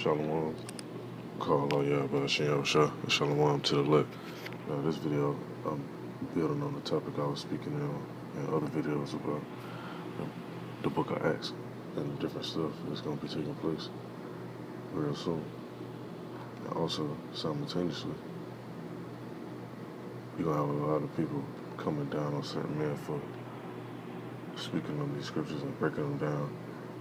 Shalom. Call all y'all about Shalom to the left. This video, I'm building on the topic I was speaking in other videos about the book of Acts and different stuff that's going to be taking place real soon. And also, simultaneously, you're going to have a lot of people coming down on certain men for speaking on these scriptures and breaking them down.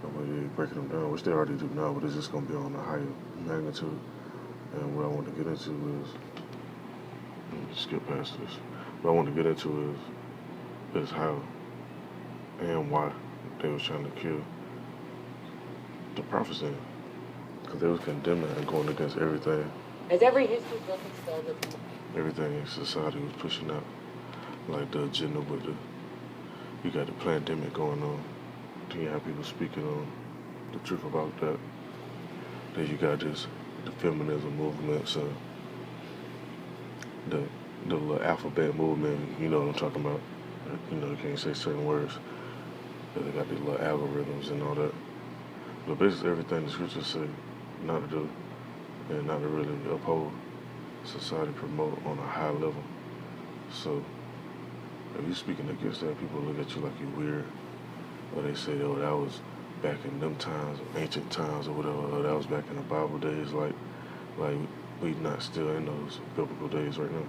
And when they're breaking them down, which they already do now, but it's just going to be on a higher magnitude. And what I want to get into is, let me skip past this. What I want to get into is how and why they was trying to kill the prophets in, because they was condemning and going against everything. As every history book has told us, everything in society was pushing out, like the agenda with you got the pandemic going on. Then you have people speaking on the truth about that. Then you got the feminism movements, the little alphabet movement. You know what I'm talking about. You know, you can't say certain words. They got these little algorithms and all that. But basically everything the scriptures say not to do and not to really uphold, society promote on a high level. So if you're speaking against that, people look at you like you're weird. Or they say, oh, that was back in them times, ancient times or whatever. Or that was back in the Bible days. Like we not still in those biblical days right now.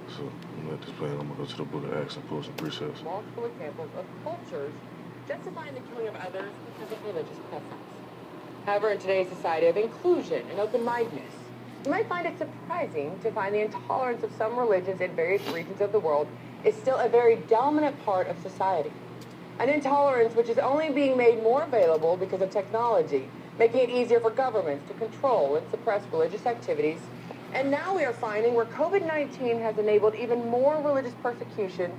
So I'm gonna let this play, and I'm gonna go to the book of Acts and pull some precepts. multiple examples of cultures justifying the killing of others because of religious preference. However, in today's society of inclusion and open-mindedness, you might find it surprising to find the intolerance of some religions in various regions of the world is still a very dominant part of society. An intolerance which is only being made more available because of technology, making it easier for governments to control and suppress religious activities. And now we are finding where COVID-19 has enabled even more religious persecution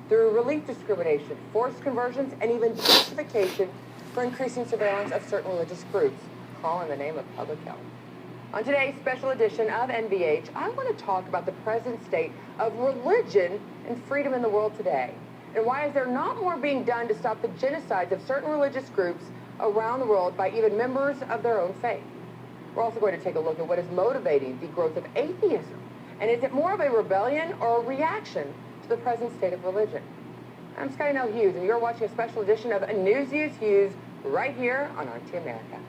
through relief discrimination, forced conversions, and even justification for increasing surveillance of certain religious groups, all in the name of public health. On today's special edition of NBH, I want to talk about the present state of religion and freedom in the world today. And why is there not more being done to stop the genocides of certain religious groups around the world by even members of their own faith? We're also going to take a look at what is motivating the growth of atheism. And is it more of a rebellion or a reaction to the present state of religion? I'm Scotty Nell Hughes, and you're watching a special edition of News Use Hughes right here on RT America.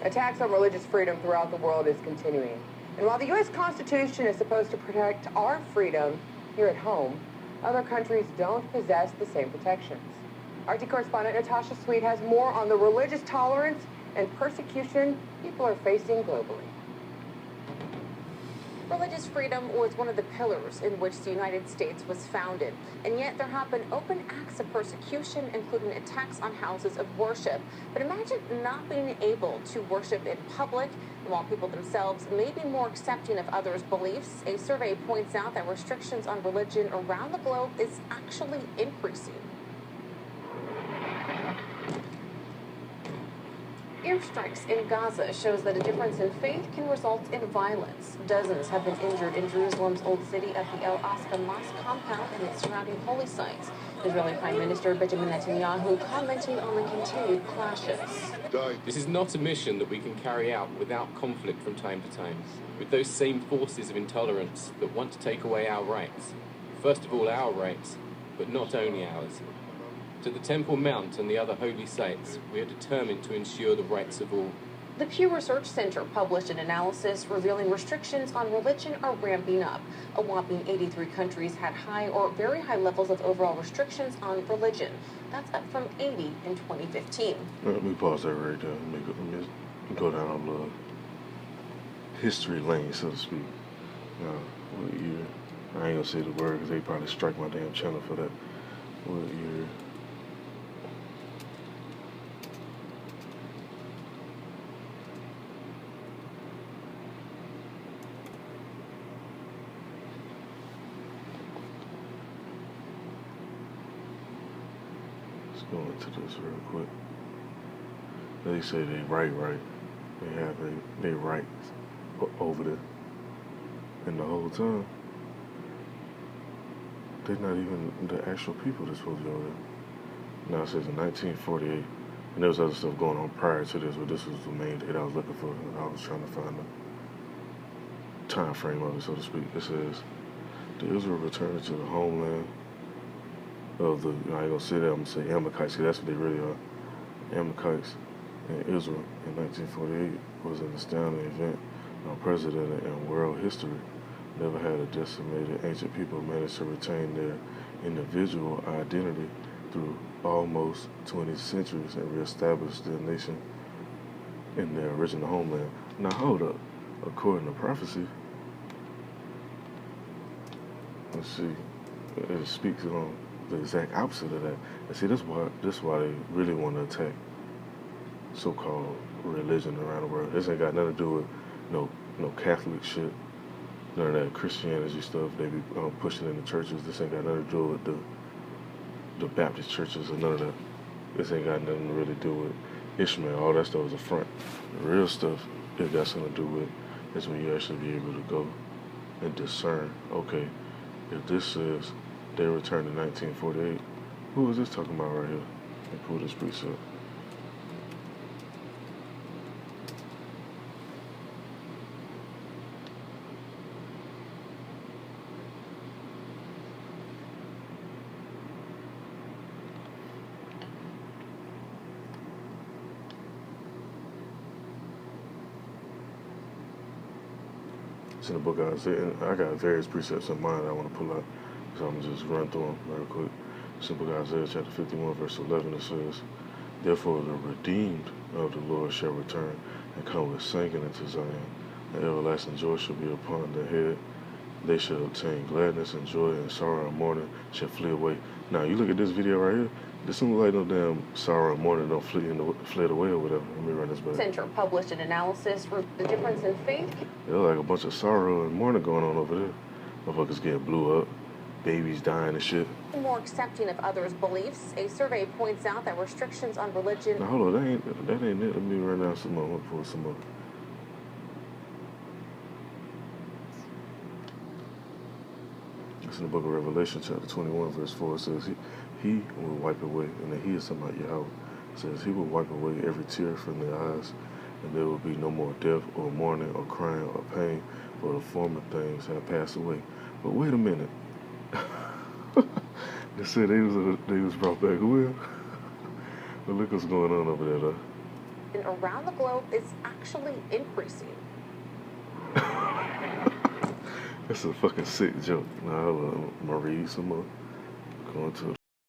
Attacks on religious freedom throughout the world is continuing. And while the U.S. Constitution is supposed to protect our freedom here at home, other countries don't possess the same protections. RT correspondent Natasha Sweet has more on the religious tolerance and persecution people are facing globally. Religious freedom was one of the pillars in which the United States was founded, and yet there have been open acts of persecution, including attacks on houses of worship. But imagine not being able to worship in public, and while people themselves may be more accepting of others' beliefs, a survey points out that restrictions on religion around the globe is actually increasing. Airstrikes in Gaza shows that a difference in faith can result in violence. Dozens have been injured in Jerusalem's old city of the El Aqsa Mosque compound and its surrounding holy sites. Israeli Prime Minister Benjamin Netanyahu commenting on the continued clashes. This is not a mission that we can carry out without conflict from time to time, with those same forces of intolerance that want to take away our rights. First of all, our rights, but not only ours. To the Temple Mount and the other holy sites, we are determined to ensure the rights of all. The Pew Research Center published an analysis revealing restrictions on religion are ramping up. A whopping 83 countries had high or very high levels of overall restrictions on religion. That's up from 80 in 2015. Let me pause that right there. Let me go down on the history lane, so to speak. What year? I ain't gonna say the word because they probably strike my damn channel for that. What year? Let's go into this real quick. They say they right. They have they rights over there. And the whole time, they're not even the actual people that's supposed to be over there. Now it says in 1948, and there was other stuff going on prior to this, but this was the main date I was looking for. I was trying to find the time frame of it, so to speak. It says, the Israel returned to the homeland of the, I ain't gonna say that, I'm gonna say Amalekites, because that's what they really are. Amalekites in Israel in 1948 was an astounding event, unprecedented in world history. Never had a decimated ancient people managed to retain their individual identity through almost 20 centuries and reestablish their nation in their original homeland. Now hold up, according to prophecy, let's see, it speaks on the exact opposite of that. And see, this is why they really want to attack so-called religion around the world. This ain't got nothing to do with no Catholic shit, none of that Christianity stuff they be pushing in the churches. This ain't got nothing to do with the Baptist churches or none of that. This ain't got nothing to really do with Ishmael. All that stuff is a front. The real stuff it got something to do with is when you actually be able to go and discern, okay, if this says they returned in 1948, who is this talking about right here? And pull this precept. It's in the book of Isaiah, and I got various precepts in mind I want to pull out, so I'm going to just run through them real quick. It's in the book of Isaiah, chapter 51, verse 11, it says, therefore the redeemed of the Lord shall return and come with singing into Zion, and everlasting joy shall be upon their head. They shall obtain gladness and joy, and sorrow and mourning shall flee away. Now, you look at this video right here, this don't look like no damn sorrow and mourning don't fled away or whatever. Let me run this back. Center published an analysis for the difference in faith. There's like a bunch of sorrow and mourning going on over there. Motherfuckers getting blew up, babies dying and shit. More accepting of others' beliefs. A survey points out that restrictions on religion. Now hold on, that ain't it. Let me run down some more. Pull some more. It's in the book of Revelation, chapter 21, verse 4. It says, He will wipe away, and then He is talking about Yahweh. It says, He will wipe away every tear from their eyes, and there will be no more death or mourning or crying or pain, for the former things have passed away. But wait a minute. They said they was brought back. Well, but look what's going on over there, though. And around the globe is actually increasing. That's a fucking sick joke. Now, I'm going to read some more. Going to